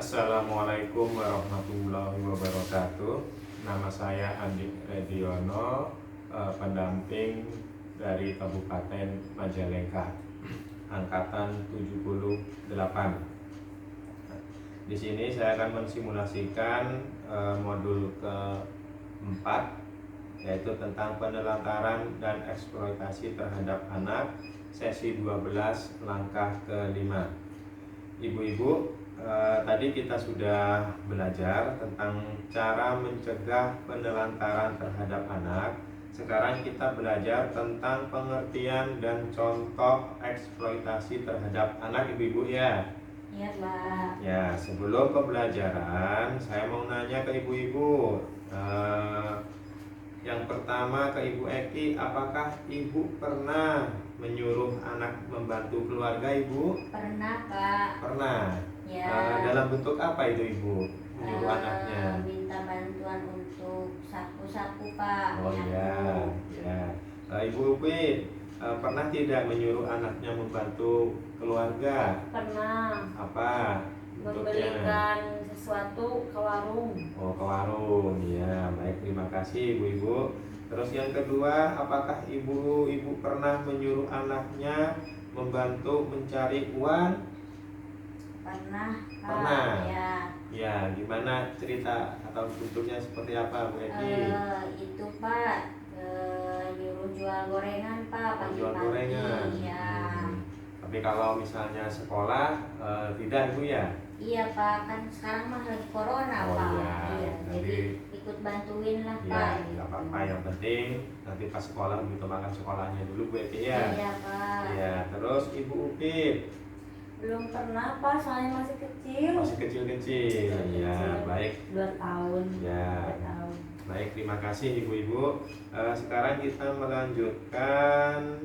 Assalamualaikum warahmatullahi wabarakatuh. Nama saya Andi Rediono, pendamping dari Kabupaten Majalengka, angkatan 78. Di sini saya akan mensimulasikan modul keempat, yaitu tentang penelantaran dan eksploitasi terhadap anak, sesi 12, langkah kelima. Ibu-ibu, tadi kita sudah belajar tentang cara mencegah penelantaran terhadap anak. Sekarang kita belajar tentang pengertian dan contoh eksploitasi terhadap anak, ibu-ibu ya. Iya, Pak. Ya, sebelum pembelajaran, saya mau nanya ke ibu-ibu. Yang pertama ke Ibu Eki, apakah Ibu pernah menyuruh anak membantu keluarga, Ibu? Pernah, Pak. Pernah. Ya. Dalam bentuk apa itu Ibu menyuruh anaknya? Minta bantuan untuk sapu-sapu, Pak. Oh iya, ya. Ibu Upi, pernah tidak menyuruh anaknya membantu keluarga? Pernah. Apa? Membelikan sesuatu ke warung. Oh, ke warung. Ya, baik, terima kasih ibu-ibu. Terus yang kedua, apakah ibu pernah menyuruh anaknya membantu mencari uang? Pernah, Pak. Pernah. Ya. Ya, gimana cerita atau bentuknya seperti apa, Bu Eki? Itu, Pak, nyuruh jual gorengan, Pak, pagi-pagi. Jual gorengan. Ya. Tapi kalau misalnya sekolah, tidak, Ibu ya? Iya, Pak, kan sekarang mah lagi corona, Oh, Pak. iya. Jadi ikut bantuin lah, Ya, Pak. nggak apa-apa, yang penting nanti pas sekolah begitu makan sekolahnya dulu, Bu Eki ya. Iya, Pak. Ya, terus Ibu Upit Belum pernah, Pak, soalnya masih kecil. masih kecil-kecil. Ya, baik. 2 tahun. Ya. 2 tahun. Baik, terima kasih ibu-ibu. Sekarang kita melanjutkan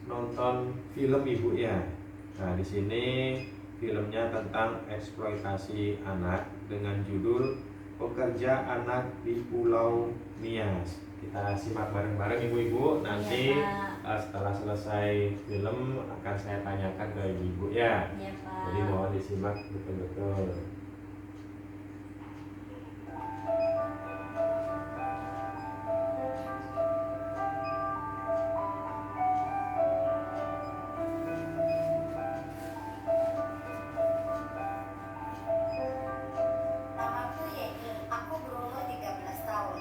nonton film, ibu ya. Nah, di sini filmnya tentang eksploitasi anak dengan judul Pekerja Anak di Pulau Nias. Kita simak bareng-bareng ibu-ibu. Nanti Iya, setelah selesai film akan saya tanyakan ke ibu-ibu ya. Iya, Pak. Jadi mohon disimak betul-betul. Namaku Yeni, aku berumur 13 tahun.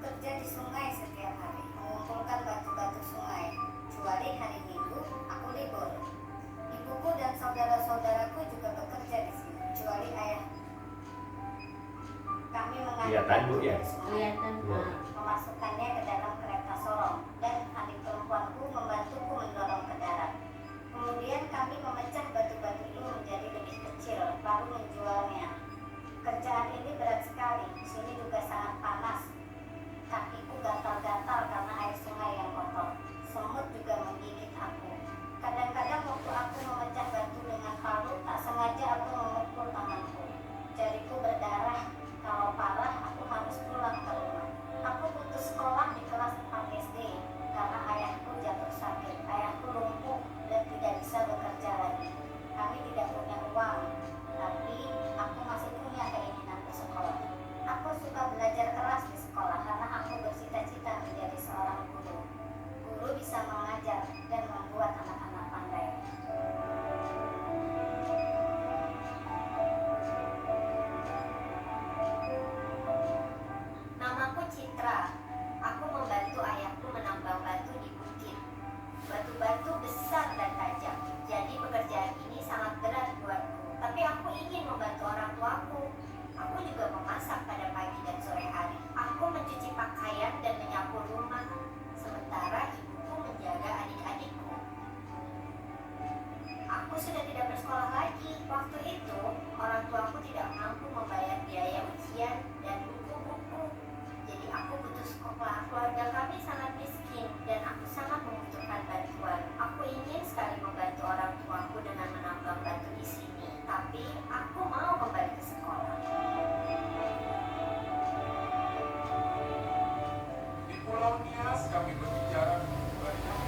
Kerja di sungai setiap hari, mengumpulkan batu-batu sungai. Kecuali hari Minggu, aku libur. Ibuku dan saudara-saudaraku juga bekerja di sini, kecuali ayah. Kami mengangkut Kelihatan, Bu, ya? di sungai, Kelihatan, Pak. memasukkannya ke dalam kereta sorong, dan adik perempuanku membantuku mendorong ke darat. Kemudian kami memecah batu-batu itu menjadi lebih kecil, lalu menjualnya. Kerjaan ini berat sekali, di sini juga sangat panas. Kakiku gatal-gatal karena air sungai yang kotor. Semut juga menggigit aku. Kadang-kadang waktu aku memecah batu dengan palu, tak sengaja aku memukul tanganku. Jariku berdarah. Kalau parah, aku harus pulang ke rumah. Aku putus sekolah di kelas 4 SD karena ayahku jatuh sakit. Ayahku lumpuh dan tidak bisa bekerja lagi. Kami tidak punya uang, tapi aku masih punya keinginan bersekolah. Aku suka belajar keras di sekolah karena aku bercita-cita menjadi seorang guru. Guru bisa mengajar dan membuat anak-anak pandai. Namaku Citra. Aku membantu ayahku menambang batu di bukit. Batu-batu besar dan tajam. Jadi pekerjaan ini sangat berat buatku. Tapi aku ingin membantu orang tuaku. Aku juga memasak pada pagi dan sore hari. Aku mencuci pakaian dan menyapu rumah. Sementara ibuku menjaga adik-adikku. Aku sudah tidak bersekolah lagi. Waktu itu, orang tuaku tidak mampu membayar biaya ujian dan buku-buku. Jadi aku butuh sekolah. Keluarga kami sangat miskin dan aku sangat membutuhkan bantuan. Aku ingin sekali membantu orang tuaku dengan menambang batu di sini. Tapi aku mau kembali ke sekolah. Di Pulau Nias kami berbicara banyak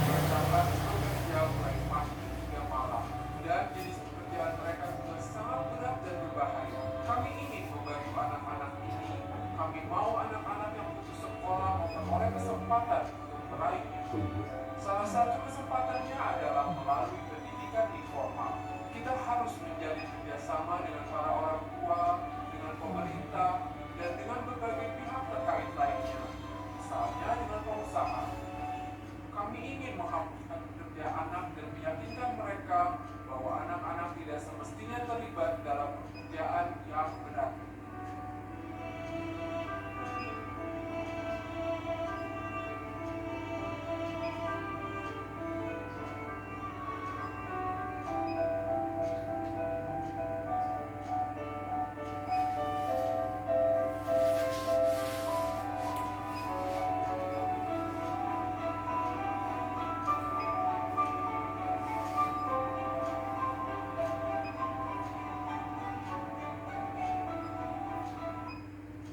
bersama bekerja mulai pagi hingga malam dan jenis pekerjaan pekerjaan mereka juga sangat berat dan berbahaya. Kami ingin membantu anak-anak ini. Kami mau anak-anak yang putus sekolah memperoleh kesempatan untuk meraihnya. Salah satu kesempatannya adalah melalui pendidikan informal. Kita harus menjalin kerjasama dengan para orang tua, dengan pemerintah, dan dengan berbagai pihak terkait lainnya. Misalnya dengan pengusaha. Kami ingin menghapuskan kerja anak dan meyakinkan mereka bahwa anak-anak tidak semestinya terlibat dalam pekerjaan yang berat.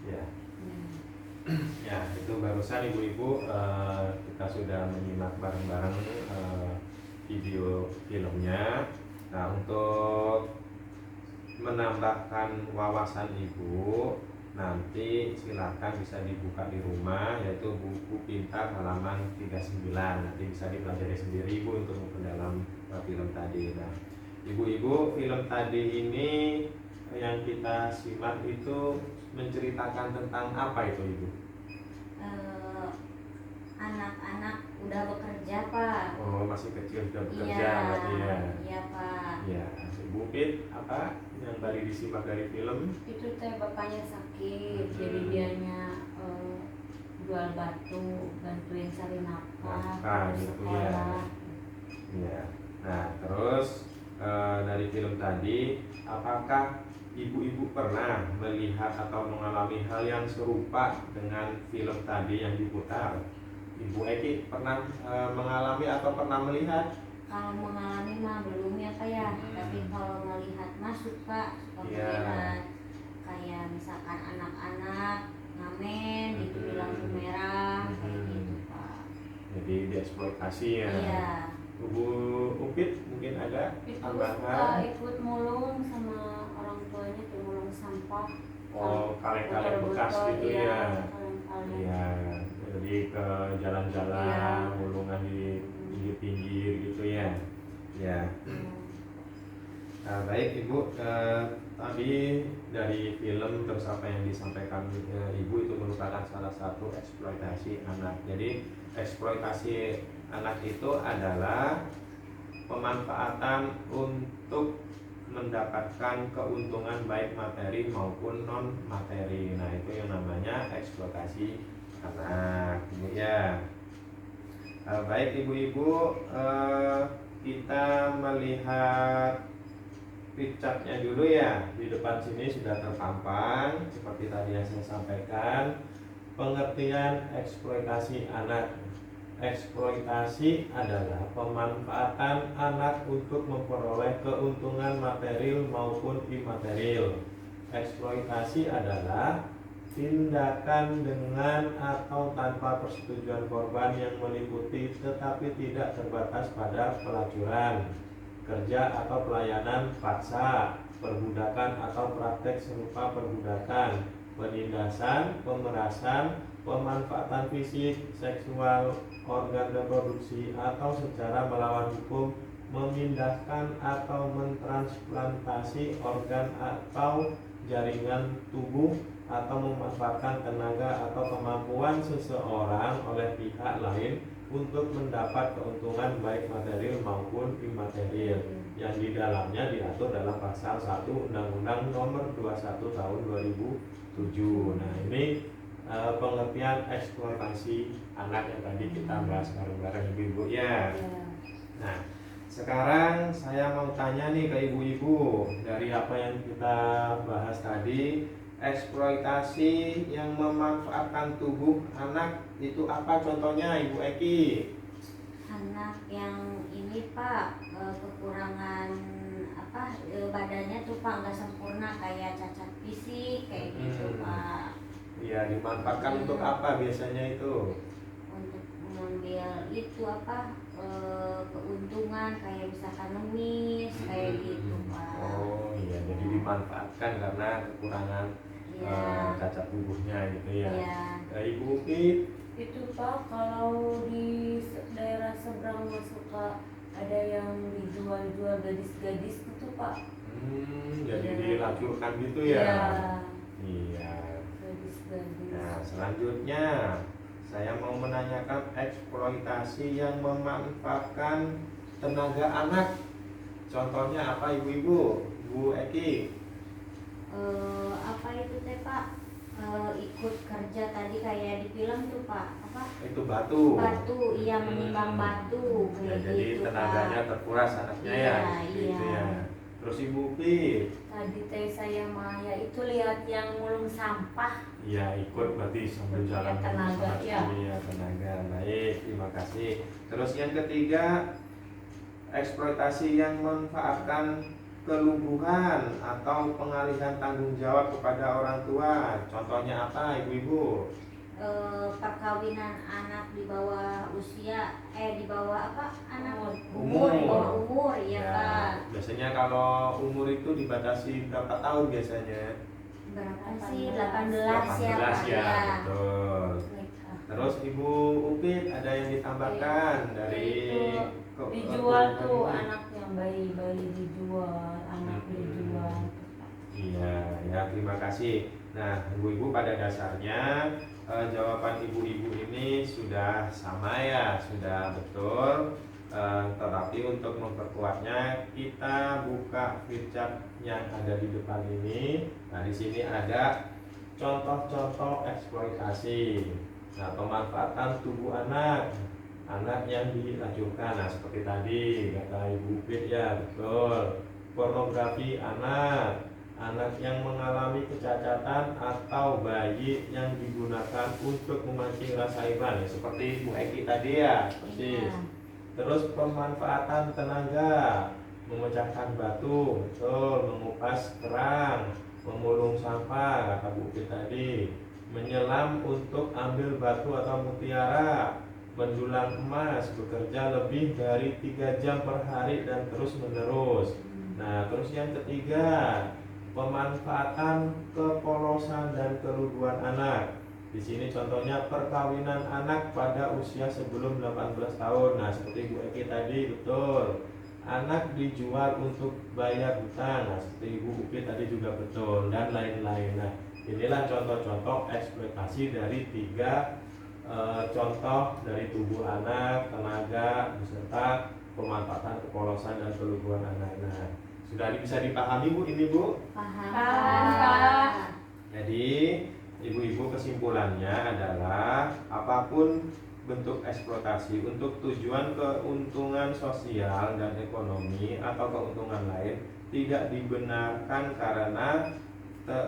Ya. Ya, itu barusan ibu-ibu kita sudah menyimak bareng-bareng video filmnya. Nah, untuk menambahkan wawasan ibu, nanti silakan bisa dibuka di rumah, yaitu buku pintar halaman 39. Nanti bisa dipelajari sendiri ibu untuk memperdalam film tadi. Nah, ibu-ibu, film tadi ini yang kita simak itu menceritakan tentang apa itu ibu? Anak-anak udah bekerja pak. Oh, masih kecil sudah bekerja Iya, berarti ya. iya pak. Ya, ibu Pit, apa yang tadi disimak dari film? Itu teh bapaknya sakit, Hmm. jadi dianya jual batu, bantuin cari nafkah, Nafkah, terus gitu sekolah. Ya. Nah, terus dari film tadi, apakah ibu-ibu pernah melihat atau mengalami hal yang serupa dengan film tadi yang diputar? Ibu Eki pernah mengalami atau pernah melihat? Kalau mengalami mah belum ya pak ya, tapi kalau melihat masuk pak, suka Iya. melihat kayak misalkan anak-anak ngamen gitu di lampu merah kayak gitu pak. Jadi dieksploitasi ya. Iya. Ibu Upit mungkin ada Itu tambahan? ikut mulung sama orang tuanya tuh mulung sampah. Oh, kaleng-kaleng bekas Botol-botol, gitu iya, ya. kaleng-kaleng. Iya, jadi ke jalan-jalan, Iya. mulungan di pinggir-pinggir gitu ya. Ya. Nah, baik Ibu, tadi dari film terus apa yang disampaikan Ibu itu merupakan salah satu eksploitasi anak. Jadi eksploitasi anak itu adalah pemanfaatan untuk mendapatkan keuntungan baik materi maupun non materi. Nah, itu yang namanya eksploitasi anak, Ibu ya. Baik ibu-ibu, kita melihat picture-nya dulu ya. Di depan sini sudah terpampang seperti tadi yang saya sampaikan. Pengertian eksploitasi anak. Eksploitasi adalah pemanfaatan anak untuk memperoleh keuntungan material maupun imaterial. Eksploitasi adalah tindakan dengan atau tanpa persetujuan korban yang meliputi tetapi tidak terbatas pada pelacuran, kerja atau pelayanan paksa, perbudakan atau praktek serupa perbudakan, penindasan, pemerasan, pemanfaatan fisik, seksual, organ reproduksi atau secara melawan hukum memindahkan atau mentransplantasi organ atau jaringan tubuh atau memanfaatkan tenaga atau kemampuan seseorang oleh pihak lain untuk mendapat keuntungan baik material maupun imaterial yang di dalamnya diatur dalam pasal 1 Undang-Undang Nomor 21 Tahun 2007. Nah, ini pengertian eksploitasi anak yang tadi kita bahas bareng-bareng ibu-ibu ya. Nah, sekarang saya mau tanya nih ke ibu-ibu, dari apa yang kita bahas tadi, eksploitasi yang memanfaatkan tubuh anak itu apa contohnya Ibu Eki? Anak yang ini pak kekurangan apa badannya tuh pak nggak sempurna, kayak cacat fisik kayak gitu pak. Iya, dimanfaatkan untuk apa biasanya itu? Untuk mengambil itu apa keuntungan kayak misalkan ngemis kayak gitu pak. dimanfaatkan karena kekurangan Iya. cacat tubuhnya gitu ya. Iya. Ibu Upit, Itu Pak, kalau di daerah seberang mah suka ada yang dijual-jual gadis-gadis gitu Pak. jadi Iya. dilacurkan gitu Iya, ya. Iya. gadis-gadis. Nah, selanjutnya saya mau menanyakan eksploitasi yang memanfaatkan tenaga anak. Contohnya apa ibu-ibu? Bu Eki. Apa itu teh Pak? Ikut kerja tadi kayak di film tuh Pak, apa? Itu batu. Batu, iya menimbang batu Ya, kayak jadi gitu tenaganya Pak. terkuras anaknya Iya, ya. Gitu iya. ya. Terus Ibu Upit. Tadi teh saya Maya itu lihat yang ngulung sampah. Ya, ikut berarti sambil jalan Ya, tenaga, sama ya. sekali ya, tenaga. Baik, terima kasih. Terus yang ketiga, eksploitasi yang memanfaatkan kelumpuhan atau pengalihan tanggung jawab kepada orang tua. Contohnya apa, ibu-ibu? Perkawinan anak di bawah usia, di bawah apa? Anak Umur. di bawah umur ya Pak. Biasanya kalau umur itu dibatasi berapa tahun biasanya? Berapa sih? 18 ya Pak. ya, betul. Nikah. Terus Ibu Upit ada yang ditambahkan dari Itu dijual tuh Ibu? anak yang bayi-bayi dijual, anak dijual. Iya, ya terima kasih. Nah, ibu-ibu pada dasarnya jawaban ibu-ibu ini sudah sama ya, sudah betul. Tetapi untuk memperkuatnya kita buka flipchart yang ada di depan ini. Nah, di sini ada contoh-contoh eksploitasi. Nah, pemanfaatan tubuh anak, anak yang diracunkan. Nah, seperti tadi kata Ibu Pit ya, betul. Pornografi anak, anak yang mengalami kecacatan atau bayi yang digunakan untuk memancing rasa iman ya, seperti Bu Eki tadi ya, persis. Iya. Terus pemanfaatan tenaga, memecahkan batu, betul, mengupas kerang, memulung sampah kata Bu Eki tadi, menyelam untuk ambil batu atau mutiara, mendulang emas, bekerja lebih dari 3 jam per hari dan terus menerus. Nah, terus yang ketiga, pemanfaatan kepolosan dan keluguan anak. Di sini contohnya perkawinan anak pada usia sebelum 18 tahun. Nah, seperti Bu Eki tadi, betul. Anak dijual untuk bayar hutang. Nah, seperti Ibu Upi tadi juga betul, dan lain-lain. Nah, inilah contoh-contoh eksploitasi dari 3 contoh dari tubuh anak, tenaga, beserta pemanfaatan kepolosan dan keluguan anak. Nah, sudah bisa dipahami Bu ini Bu? Paham Pak. Jadi ibu-ibu kesimpulannya adalah apapun bentuk eksploitasi untuk tujuan keuntungan sosial dan ekonomi atau keuntungan lain tidak dibenarkan karena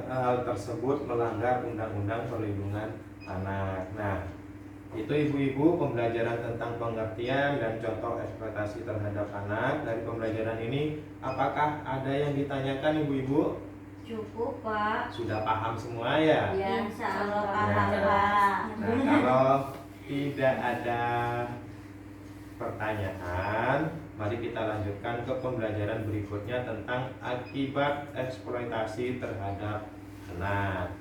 hal tersebut melanggar Undang-Undang Perlindungan Anak. Nah, itu ibu-ibu pembelajaran tentang pengertian dan contoh eksploitasi terhadap anak. Dari pembelajaran ini apakah ada yang ditanyakan ibu-ibu? Cukup Pak. Sudah paham semua ya? Ya, Insya Allah sudah paham jelas. Pak. Nah, kalau tidak ada pertanyaan, mari kita lanjutkan ke pembelajaran berikutnya tentang akibat eksploitasi terhadap anak.